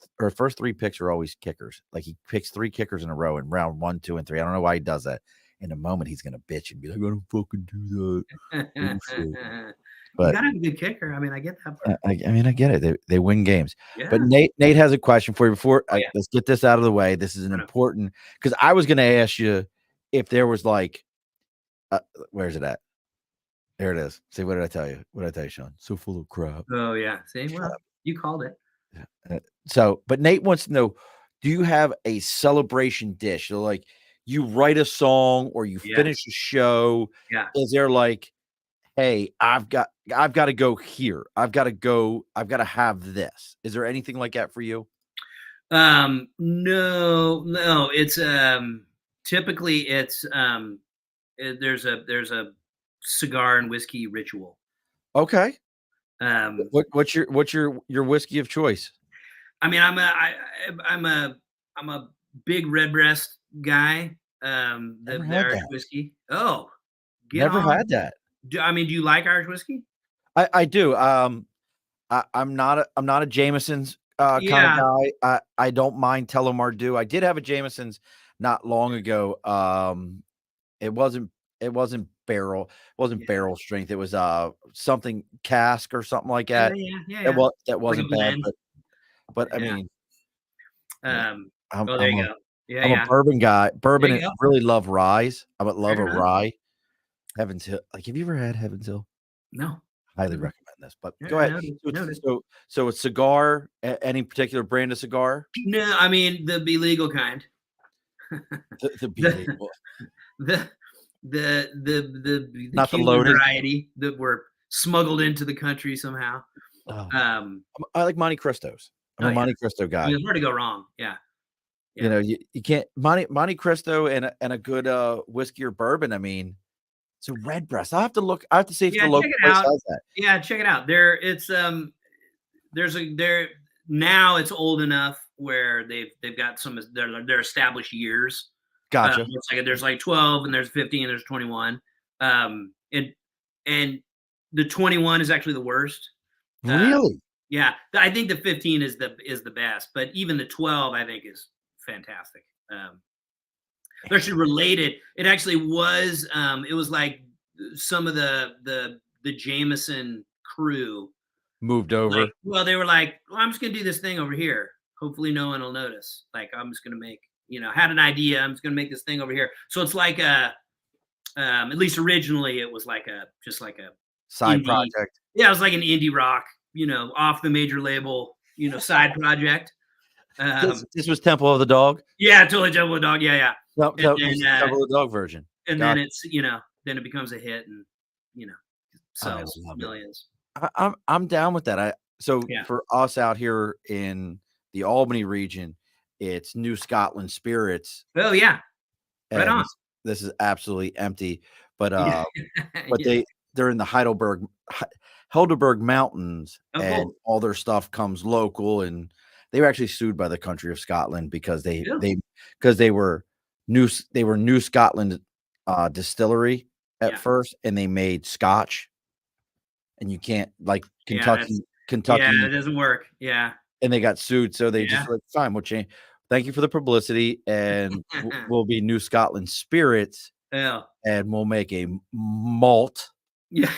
kickers. Like he picks 3 kickers in a row in round 1, 2, and 3. I don't know why he does that. In a moment, he's gonna bitch and be like, "I don't fucking do that." But you gotta have a good kicker. I mean, I get that part. I get it. They win games. Yeah. But Nate has a question for you before let's get this out of the way. This is an important, because I was gonna ask you if there was like, where's it at? There it is. See, what did I tell you? What did I tell you, Shawn? So full of crap. Oh yeah. See, well, you called it. So, but Nate wants to know, do you have a celebration dish? So like you write a song or you finish a show. Yeah. Is there like, hey, I've got to go here. I've got to have this. Is there anything like that for you? No. It's typically it's there's a cigar and whiskey ritual. Okay. What's your whiskey of choice? I mean, I'm a big Redbreast guy. The Irish whiskey. Oh, never had that. Do you like Irish whiskey? I do. I'm not a Jameson's kind of guy. I don't mind Tullamore Dew. I did have a Jameson's not long ago. It wasn't barrel. It wasn't barrel strength. It was something cask or something like that. Yeah. That wasn't bad. But I mean, there you go. Yeah, I'm a bourbon guy. Bourbon. I really love rye. I would love a rye. Heaven's Hill. Like, have you ever had Heaven's Hill? No. Highly recommend this. But go ahead. So a cigar. Any particular brand of cigar? No, I mean the illegal kind. the illegal. Not the Cuban loaded. variety that were smuggled into the country somehow. Oh, Um, I like Monte Cristos. I'm oh a yeah, Monte Cristo I guy. mean, it's hard to go wrong. Yeah, You know, you can't Monte Cristo and a good whiskey or bourbon. I mean, it's a redbreast. I have to see if yeah. the Check local it place out. has that. Yeah, check it out. There now it's old enough where they've got some their established years. Gotcha. It's like there's like 12 and there's 15 and there's 21. And the 21 is actually the worst. Really? Yeah, I think the 15 is the best, but even the 12 I think is fantastic. They're actually related. It actually was. It was like some of the Jameson crew. Moved Like, over. well, they were like, well, I'm just gonna do this thing over here. Hopefully, no one will notice. Like, I'm just gonna make, had an idea. I'm just gonna make this thing over here. So it's like at least originally, it was like just like a Side indie. project. Yeah, it was like an indie rock, off the major label, side project. This was Temple of the Dog. Yeah, totally Jungle Dog. Yeah, yeah. No, And this is then, Temple of the Dog version. and Gotcha. then it's then it becomes a hit and sells love it. millions. I'm down with that. So Yeah. for us out here in the Albany region, it's New Scotland Spirits. Oh yeah, right And on. this is absolutely empty, but Yeah. they're in the Heidelberg Mountains, Oh, and cool. all their stuff comes local, and they were actually sued by the country of Scotland because Really? they were New Scotland distillery at Yeah. first, and they made Scotch, and you can't like Yeah, Kentucky, yeah, it doesn't work. Yeah. and they got sued, so they just Yeah. like, fine, we'll change. Thank you for the publicity, and we'll be New Scotland Spirits, Yeah. and we'll make a malt, Yeah.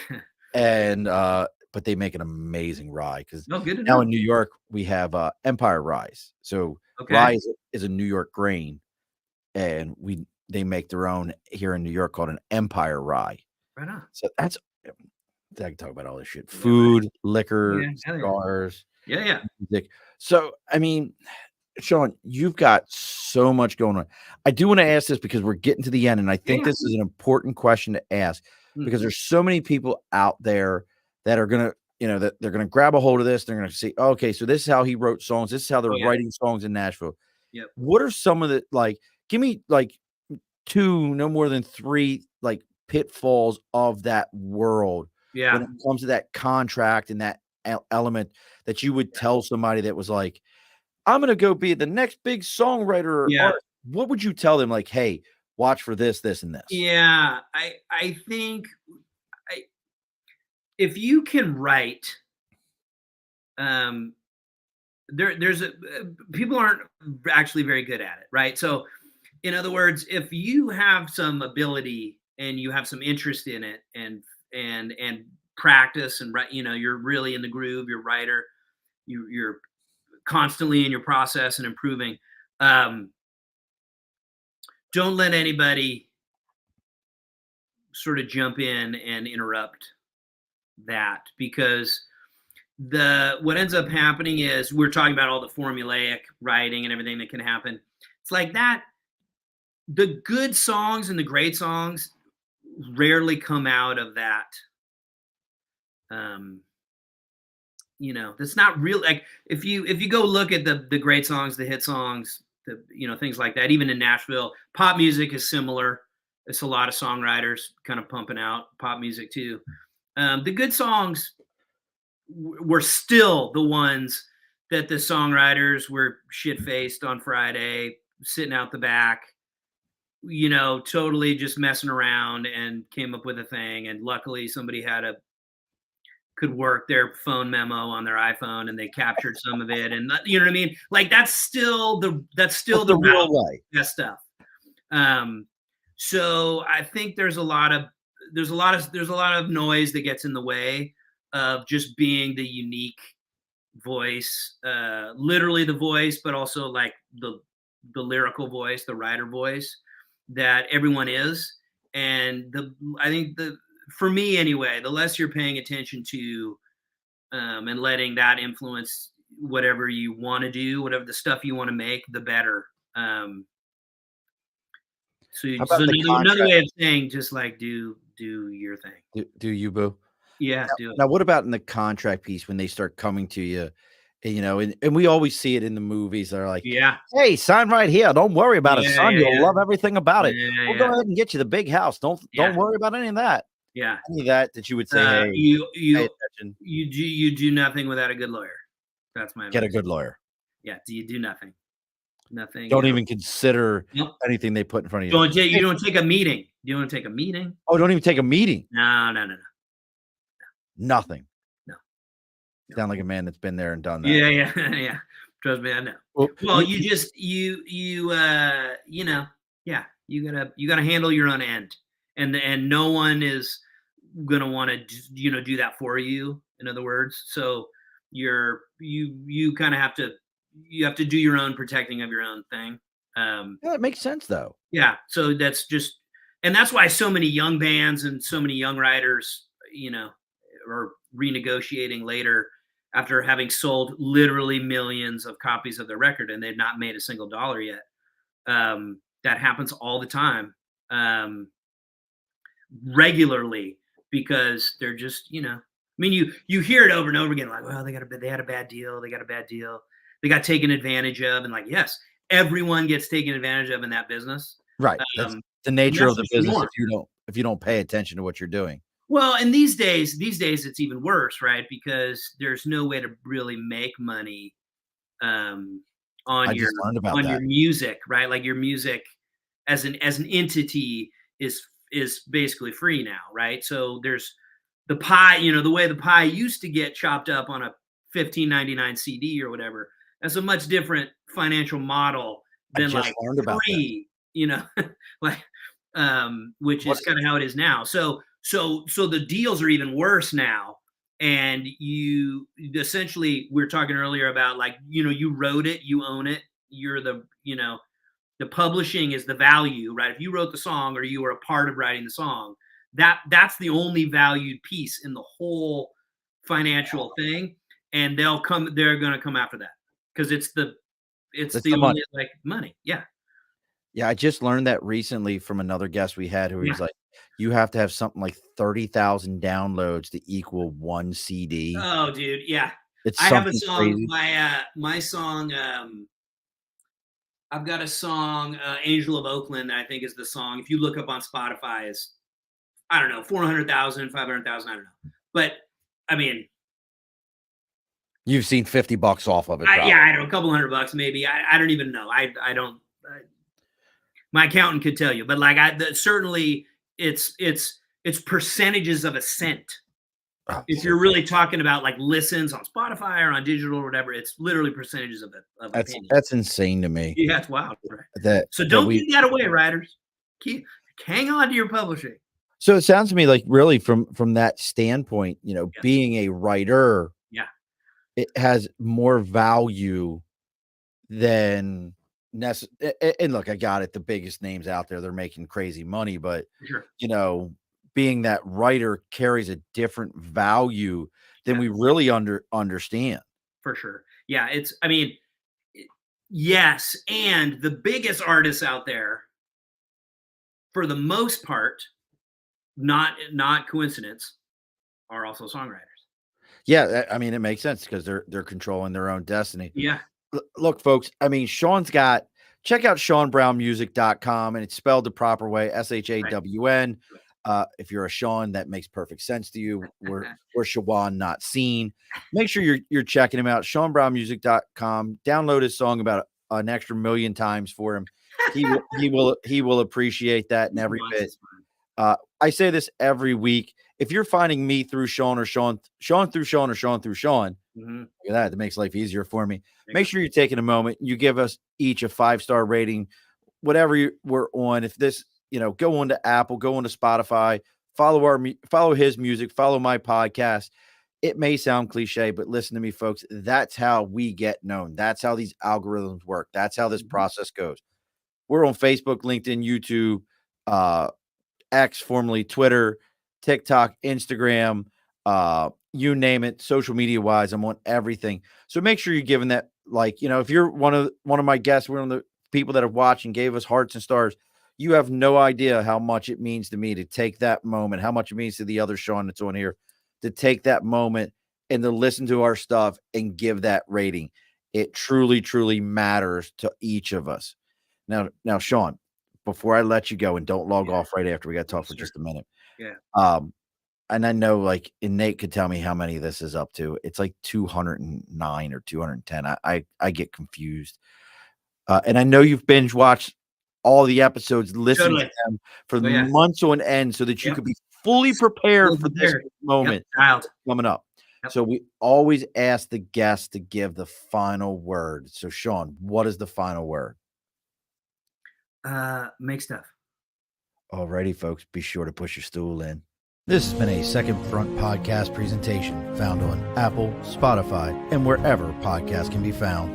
and but they make an amazing rye because No, good to now know. in New York we have Empire Rye. So Okay. rye is a New York grain, and they make their own here in New York called an Empire Rye. Right on. So that's I can talk about all this shit: food, liquor, Yeah, hell yeah. cigars, Yeah, yeah. music. So I mean, Shawn, you've got so much going on. I do want to ask this because we're getting to the end, and I think Yeah. this is an important question to ask because Mhm. there's so many people out there that are gonna, that they're gonna grab a hold of this. They're gonna see, okay, so this is how he wrote songs. This is how they're Oh, yeah. writing songs in Nashville. Yep. What are some of the give me like 2, no more than 3, like pitfalls of that world when Yeah. it comes to that contract and that element that you would tell somebody that was like, I'm gonna go be the next big songwriter or Yeah. artist. What would you tell them? Like, hey, watch for this, this, and this. Yeah. I think if you can write, there's people aren't actually very good at it, right? So, in other words, if you have some ability and you have some interest in it, and practice and you're really in the groove, you're a writer, you're constantly in your process and improving. Don't let anybody sort of jump in and interrupt that, because what ends up happening is we're talking about all the formulaic writing and everything that can happen. It's like that. The good songs and the great songs rarely come out of that. That's not real. Like if you go look at the great songs, the hit songs, things like that. Even in Nashville, pop music is similar. It's a lot of songwriters kind of pumping out pop music too. The good songs were still the ones that the songwriters were shit-faced on Friday, sitting out the back, totally just messing around and came up with a thing. And luckily somebody could work their phone memo on their iPhone and they captured some of it. And you know what I mean? Like that's still the real way. That stuff. So I think there's a lot of noise that gets in the way of just being the unique voice, literally the voice, but also like the lyrical voice, the writer voice that everyone is. And I think for me anyway, the less you're paying attention to and letting that influence whatever you want to do, whatever the stuff you want to make, the better. So, How so about the another contract? way of saying just like do your thing. Do you, boo? Yeah, do it. Now, what about in the contract piece when they start coming to you, and we always see it in the movies. They're like, Yeah, "Hey, sign right here. Don't worry about it, yeah, son. yeah, You'll yeah, love everything about it. yeah, We'll go yeah, ahead and get you the big house. Don't yeah, worry about any of that. yeah. Any of that you would say, hey, You pay you attention. you do nothing without a good lawyer. That's my Get a advice. good lawyer. Yeah, do you do nothing, nothing. Don't even consider Nope. anything they put in front of you. You Hey, don't take a meeting. You don't take a meeting. oh, don't even take a meeting. No, no, no, no, Nothing. no. No. Sound like a man that's been there and done that. Yeah, yeah, yeah. Trust me, I know. Well, Well, you just you know, yeah, you gotta handle your own end, and no one is gonna want to do that for you. In other words, so you kind of have to do your own protecting of your own thing. yeah, it makes sense though. Yeah, so that's just, and that's why so many young bands and so many young writers, are renegotiating later after having sold literally millions of copies of their record and they've not made a single dollar yet. That happens all the time, regularly, because they're just, I mean, you hear it over and over again, like, well, they had a bad deal, they got taken advantage of, and like, yes, everyone gets taken advantage of in that business. Right. That's Um, the and nature that's of the just the business norm. if you don't pay attention to what you're doing. Well, and these days it's even worse, right? Because there's no way to really make money, um, I on just learned about your that. music, right? Like your music as an entity is basically free now, right? So there's the pie, the way the pie used to get chopped up on a 15.99 CD or whatever. That's a much different financial model I than just like learned about that. free, like which What is kind of how it is now. So the deals are even worse now. And you essentially, we were talking earlier about, like, you wrote it, you own it, you're the publishing is the value, right? If you wrote the song or you were a part of writing the song, that's the only valued piece in the whole financial thing. And they're going to come after that because it's That's the the money. only, like, money. Yeah. Yeah, I just learned that recently from another guest we had who Yeah. was like, you have to have something like 30,000 downloads to equal 1 CD. Oh, dude. Yeah. It's I have a something song, crazy. my song, I've got a song, Angel of Oakland, that I think is the song. If you look up on Spotify, is, I don't know, 400,000, 500,000, I don't know. But I mean, You've seen $50 off of it, yeah, probably. I don't know, a couple $100 maybe. I don't even know. I don't. My accountant could tell you, but like, certainly it's percentages of a cent. Oh, If so you're really talking about like listens on Spotify or on digital or whatever, it's literally percentages of a penny. that's insane to me Yeah, it's wild. Right? that So that don't we give that away, writers. Hang on to your publishing. so it sounds to me like really from that standpoint, Yeah. being a writer, Yeah. it has more value than and look, I got it. The biggest names out there, they're making crazy money, but For sure. being that writer carries a different value than Yeah. we really understand. For sure. Yeah. I mean, yes. And the biggest artists out there, for the most part, not coincidence, are also songwriters. Yeah, I mean, it makes sense because they're controlling their own destiny. Yeah. Look, folks, I mean, check out ShawnBrownMusic.com, and it's spelled the proper way, SHAWN. If you're a Shawn, that makes perfect sense to you. We're Shawan, not seen. Make sure you're checking him out, ShawnBrownMusic.com. Download his song about an extra million times for him. He will appreciate that in every bit. I say this every week. If you're finding me through Shawn or Shawn through Shawn or Shawn through Shawn, Mm-hmm. look at that makes life easier for me. Make sure you're taking a moment. You give us each a 5-star rating, whatever we're on. If this, go on to Apple, go on to Spotify, follow his music, follow my podcast. It may sound cliche, but listen to me, folks. That's how we get known. That's how these algorithms work. That's how this process goes. We're on Facebook, LinkedIn, YouTube, X, formerly Twitter, TikTok, Instagram, you name it, social media wise, I'm on everything. So make sure you're giving that, if you're one of my guests, we're one of the people that have watched and gave us hearts and stars, You have no idea how much it means to me to take that moment, how much it means to the other Shawn that's on here, to take that moment and to listen to our stuff and give that rating. It truly, truly matters to each of us. Now, Shawn, before I let you go, and don't log off right after, we got to talk for just a minute. Yeah. And I know, like, and Nate could tell me how many this is up to. It's like 209 or 210. I get confused. And I know you've binge watched all the episodes, listened to them for months on end so that you could be fully prepared for this moment coming up. So we always ask the guests to give the final word. So, Shawn, what is the final word? Make stuff. Alrighty, folks, be sure to push your stool in. This has been a Second Front podcast presentation found on Apple, Spotify, and wherever podcasts can be found.